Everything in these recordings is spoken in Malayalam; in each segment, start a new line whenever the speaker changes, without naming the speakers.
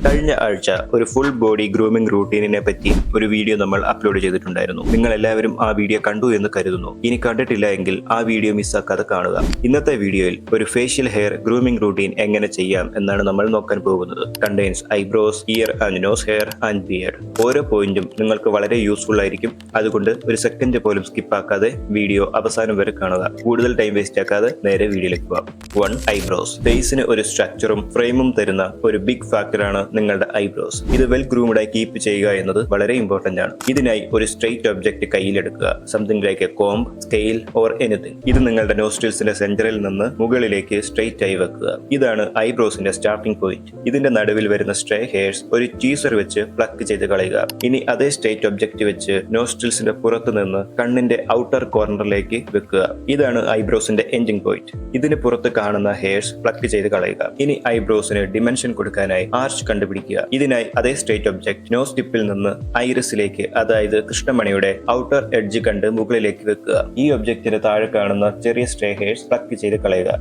കഴിഞ്ഞ ആഴ്ച ഒരു ഫുൾ ബോഡി ഗ്രൂമിംഗ് റൂട്ടീനിനെ പറ്റി ഒരു വീഡിയോ നമ്മൾ അപ്ലോഡ് ചെയ്തിട്ടുണ്ടായിരുന്നു. നിങ്ങൾ എല്ലാവരും ആ വീഡിയോ കണ്ടു എന്ന് കരുതുന്നു. ഇനി കണ്ടിട്ടില്ല എങ്കിൽ ആ വീഡിയോ മിസ്സാക്കാതെ കാണുക. ഇന്നത്തെ വീഡിയോയിൽ ഒരു ഫേഷ്യൽ ഹെയർ ഗ്രൂമിംഗ് റൂട്ടീൻ എങ്ങനെ ചെയ്യാം എന്നാണ് നമ്മൾ നോക്കാൻ പോകുന്നത്. Contains eyebrows, ear and nose hair and beard. ഓരോ പോയിന്റും നിങ്ങൾക്ക് വളരെ യൂസ്ഫുൾ ആയിരിക്കും. അതുകൊണ്ട് ഒരു സെക്കൻഡ് പോലും സ്കിപ്പ് ആക്കാതെ വീഡിയോ അവസാനം വരെ കാണുക. കൂടുതൽ ടൈം വേസ്റ്റ് ആക്കാതെ നേരെ വീഡിയോയിലേക്ക് പോകാം. 1. ഐബ്രോസ്. ഫേസിന് ഒരു സ്ട്രക്ചറും ഫ്രെയിമും തരുന്ന ഒരു ബിഗ് ഫാക്ടറാണ് നിങ്ങളുടെ ഐബ്രോസ്. ഇത് വെൽ ഗ്രൂംഡായി കീപ്പ് ചെയ്യുക എന്നത് വളരെ ഇമ്പോർട്ടന്റ് ആണ്. ഇതിനായി ഒരു സ്ട്രെയിറ്റ് ഒബ്ജക്റ്റ് കയ്യിലെടുക്കുക. Something like a comb, scale or anything. ഇത് നിങ്ങളുടെ നോസ്ട്രിൽസിന്റെ സെന്ററിൽ നിന്ന് മുകളിലേക്ക് സ്ട്രെയിറ്റ് ആയി വെക്കുക. ഇതാണ് ഐബ്രോസിന്റെ സ്റ്റാർട്ടിംഗ് പോയിന്റ്. ഇതിന്റെ നടുവിൽ വരുന്ന സ്ട്രേ ഹെയർസ് ഒരു ടീസർ വെച്ച് പ്ലക്ക് ചെയ്ത് കളയുക. ഇനി അതേ സ്ട്രെയിറ്റ് ഒബ്ജക്റ്റ് വെച്ച് നോസ്ട്രിൽസിന്റെ പുറത്തു നിന്ന് കണ്ണിന്റെ ഔട്ടർ കോർണറിലേക്ക് വെക്കുക. ഇതാണ് ഐബ്രോസിന്റെ എൻഡിംഗ് പോയിന്റ്. ഇതിന് പുറത്ത് കാണുന്ന ഹെയർസ് പ്ലക്ക് ചെയ്ത് കളയുക. ഇനി ഐബ്രോസിന് ഡിമെൻഷൻ കൊടുക്കാനായി ആർച്ച് കണ്ടുപിടിക്കുക. ഇതിനായി അതേ സ്ട്രെയിറ്റ് ഒബ്ജക്ട് നോസ് ടിപ്പിൽ നിന്ന് ഐറിസിലേക്ക്, അതായത് കൃഷ്ണമണിയുടെ ഔട്ടർ എഡ്ജ് കണ്ട് മുകളിലേക്ക് വെക്കുക. ഈ ഒബ്ജക്റ്റിന് താഴെ കാണുന്ന ചെറിയ സ്ട്രേ ഹെയർസ് പ്ലക്ക് ചെയ്ത് കളയുക.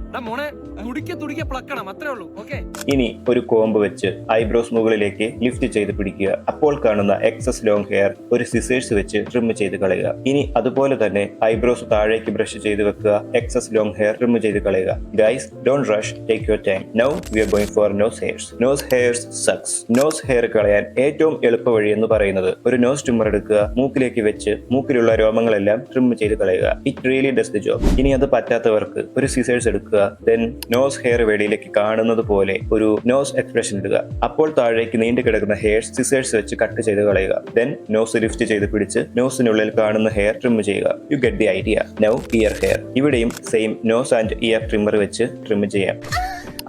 ഇനി ഒരു കോംബ് വെച്ച് ഐബ്രോസ് മുകളിലേക്ക് ലിഫ്റ്റ് ചെയ്ത് പിടിക്കുക. അപ്പോൾ കാണുന്ന എക്സസ് ലോങ് ഹെയർ ഒരു സിസേഴ്സ് വെച്ച് ട്രിം ചെയ്ത് കളയുക. ഇനി അതുപോലെ തന്നെ ഐബ്രോസ് താഴേക്ക് ബ്രഷ് ചെയ്ത് വെക്കുക. എക്സസ് ലോങ് ഹെയർ ട്രിം ചെയ്ത് കളയുക. Guys, don't rush, take your time. Now we are going for nose hairs. Nose hairs sucks. Nose hair കളയാൻ ഏറ്റവും എളുപ്പ വഴി എന്ന് പറയുന്നത് ഒരു നോസ് ട്രിമ്മർ എടുക്കുക, മൂക്കിലേക്ക് വെച്ച് മൂക്കിലുള്ള രോമങ്ങളെല്ലാം ട്രിം ചെയ്ത് കളയുക. It really does the job. ഇനി അത് പറ്റാത്തവർക്ക് ഒരു സിസേഴ്സ് എടുക്കുക. ദെൻ നോസ് ഹെയർ വെളിയിലേക്ക് കാണുന്നത് പോലെ ഒരു നോസ് എക്സ്പ്രഷൻ ഇടുക. അപ്പോൾ താഴേക്ക് നീണ്ടു കിടക്കുന്ന ഹെയർസ് സിസേഴ്സ് വെച്ച് കട്ട് ചെയ്ത് കളയുക. ദെൻ നോസ് ലിഫ്റ്റ് ചെയ്ത് പിടിച്ച് നോസിനുള്ളിൽ കാണുന്ന ഹെയർ ട്രിം ചെയ്യുക. You get the idea. Now ear hair. ഇവിടെയും same nose and ear trimmer വെച്ച് ട്രിം ചെയ്യാം.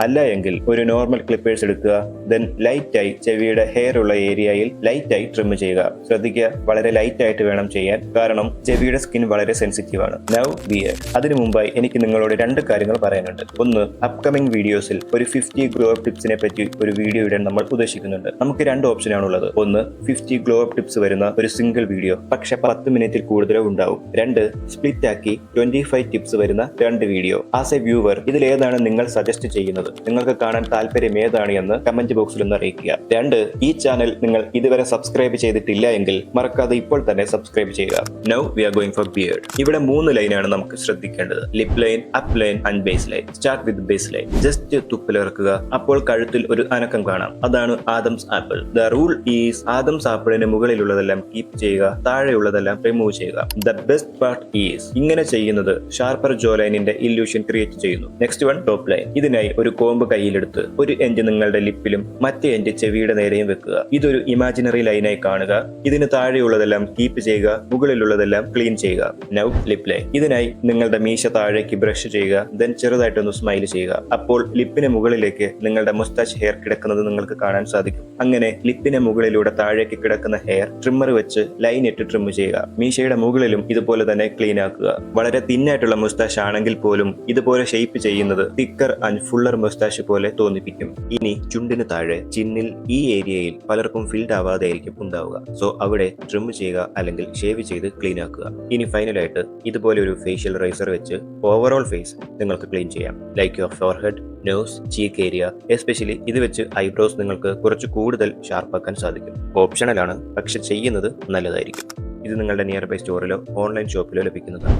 അല്ല എങ്കിൽ ഒരു നോർമൽ ക്ലിപ്പേഴ്സ് എടുക്കുക. ദെൻ ലൈറ്റ് ആയി ചെവിയുടെ ഹെയർ ഉള്ള ഏരിയയിൽ ലൈറ്റ് ആയി ട്രിം ചെയ്യുക. ശ്രദ്ധിക്കുക, വളരെ ലൈറ്റ് ആയിട്ട് വേണം ചെയ്യാൻ, കാരണം ചെവിയുടെ സ്കിൻ വളരെ സെൻസിറ്റീവ് ആണ്. Now beard. അതിനു മുമ്പായി എനിക്ക് നിങ്ങളോട് 2 കാര്യങ്ങൾ പറയാനുണ്ട്. ഒന്ന്, അപ്കമിംഗ് വീഡിയോസിൽ ഒരു 50 ഗ്ലോ അപ്പ് ടിപ്സിനെ പറ്റി ഒരു വീഡിയോ ഇടാൻ നമ്മൾ ഉദ്ദേശിക്കുന്നുണ്ട്. നമുക്ക് 2 ഓപ്ഷൻ ആണുള്ളത്. ഒന്ന്, 50 ഗ്ലോ അപ്പ് ടിപ്സ് വരുന്ന ഒരു സിംഗിൾ വീഡിയോ, പക്ഷെ 10 മിനിറ്റിൽ കൂടുതലോ ഉണ്ടാവും. 2, സ്പ്ലിറ്റ് ആക്കി 25 ടിപ്സ് വരുന്ന 2 വീഡിയോ. ആസ് എ വ്യൂവർ, ഇതിലേതാണ് നിങ്ങൾ സജസ്റ്റ് ചെയ്യുന്നത്? നിങ്ങൾക്ക് കാണാൻ താല്പര്യം ഏതാണ് എന്ന് കമന്റ് ബോക്സിൽ ഒന്ന് അറിയിക്കുക. 2, ഈ ചാനൽ നിങ്ങൾ ഇതുവരെ സബ്സ്ക്രൈബ് ചെയ്തിട്ടില്ല എങ്കിൽ മറക്കാതെ ഇപ്പോൾ തന്നെ സബ്സ്ക്രൈബ് ചെയ്യുക. Now we are going for beard. ഇവിടെ 3 ലൈനാണ് നമുക്ക് ശ്രദ്ധിക്കേണ്ടത്. Lip line, up line and base line. Start with base line. Just തുപ്പിലിറക്കുക. അപ്പോൾ കഴുത്തിൽ ഒരു അനക്കം കാണാം. അതാണ് Adam's apple. The rule is Adam's ആപ്പിളിന് മുകളിലുള്ളതെല്ലാം കീപ്പ് ചെയ്യുക, താഴെയുള്ളതെല്ലാം റിമൂവ് ചെയ്യുക. ദ ബെസ്റ്റ് പാർട്ട് ഈസ് ഇങ്ങനെ ചെയ്യുന്നത് ഷാർപ്പർ ജോ ലൈനിന്റെ ഇല്യൂഷൻ ക്രിയേറ്റ് ചെയ്യുന്നു. Next one, top line. ഇതിനായി ഒരു കോമ്പ് കയ്യിലെടുത്ത് ഒരു എൻഡ് നിങ്ങളുടെ ലിപ്പിലും മറ്റേ എൻഡ് ചെവിയുടെ നേരെയും വെക്കുക. ഇതൊരു ഇമാജിനറി ലൈനായി കാണുക. ഇതിന് താഴെയുള്ളതെല്ലാം കീപ്പ് ചെയ്യുക, മുകളിലുള്ളതെല്ലാം ക്ലീൻ ചെയ്യുക. Now lip line. ഇതിനായി നിങ്ങളുടെ മീശ താഴേക്ക് ബ്രഷ് ചെയ്യുക. ദെൻ ചെറുതായിട്ടൊന്ന് സ്മൈൽ ചെയ്യുക. അപ്പോൾ ലിപ്പിന് മുകളിലേക്ക് നിങ്ങളുടെ മുസ്താച്ച് ഹെയർ കിടക്കുന്നത് നിങ്ങൾക്ക് കാണാൻ സാധിക്കും. അങ്ങനെ ലിപ്പിന് മുകളിലൂടെ താഴേക്ക് കിടക്കുന്ന ഹെയർ ട്രിമ്മർ വെച്ച് ലൈൻ ഇട്ട് ട്രിം ചെയ്യുക. മീശയുടെ മുകളിലും ഇതുപോലെ തന്നെ ക്ലീൻ ആക്കുക. വളരെ തിന്നായിട്ടുള്ള മുസ്താച്ച് ആണെങ്കിൽ പോലും ഇതുപോലെ ഷേപ്പ് ചെയ്യുന്നത് തിക്കർ ആൻഡ് ഫുള്ളർ മുസ്താച്ച് പോലെ തോന്നിപ്പിക്കും. ഇനി ചുണ്ടിന് താഴെ ചിന്നിൽ ഈ ഏരിയയിൽ പലർക്കും ഫിൽഡ് ആവാതെ ആയിരിക്കും ഉണ്ടാവുക. സോ അവിടെ ട്രിം ചെയ്യുക, അല്ലെങ്കിൽ ഷേവ് ചെയ്ത് ക്ലീൻ ആക്കുക. ഇനി ഫൈനലായിട്ട് ഇതുപോലെ ഒരു ഫേഷ്യൽ റൈസർ വെച്ച് ഓവറോൾ ഫേസ് നിങ്ങൾക്ക് ക്ലീൻ ചെയ്യാം. Like your forehead, nose, cheek area. Especially ഇത് വെച്ച് ഐബ്രോസ് നിങ്ങൾക്ക് കുറച്ച് കൂടുതൽ ഷാർപ്പാക്കാൻ സാധിക്കും. ഓപ്ഷണലാണ്, പക്ഷെ ചെയ്യുന്നത് നല്ലതായിരിക്കും. ഇത് നിങ്ങളുടെ നിയർ ബൈ സ്റ്റോറിലോ ഓൺലൈൻ ഷോപ്പിലോ ലഭിക്കുന്നതാണ്.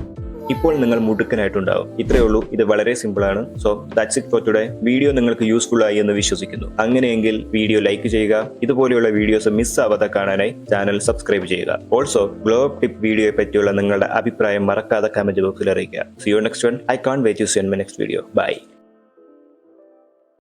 ഇപ്പോൾ നിങ്ങൾ മുടുക്കനായിട്ടുണ്ടാവും. ഇത്രയേ ഉള്ളൂ. ഇത് വളരെ സിമ്പിൾ ആണ്. So that's it for today. Video നിങ്ങൾക്ക് യൂസ്ഫുൾ ആയി എന്ന് വിശ്വസിക്കുന്നു. അങ്ങനെയെങ്കിൽ വീഡിയോ ലൈക്ക് ചെയ്യുക. ഇതുപോലെയുള്ള വീഡിയോസ് മിസ് ആവാതെ കാണാനായി ചാനൽ സബ്സ്ക്രൈബ് ചെയ്യുക. ഓൾസോ ഗ്ലോ അപ്പ് ടിപ്പ് വീഡിയോയെ പറ്റിയുള്ള നിങ്ങളുടെ അഭിപ്രായം മറക്കാതെ കമന്റ് ബോക്സിൽ അറിയിക്കുക. See you next one. I can't wait to see you in my next video. Bye.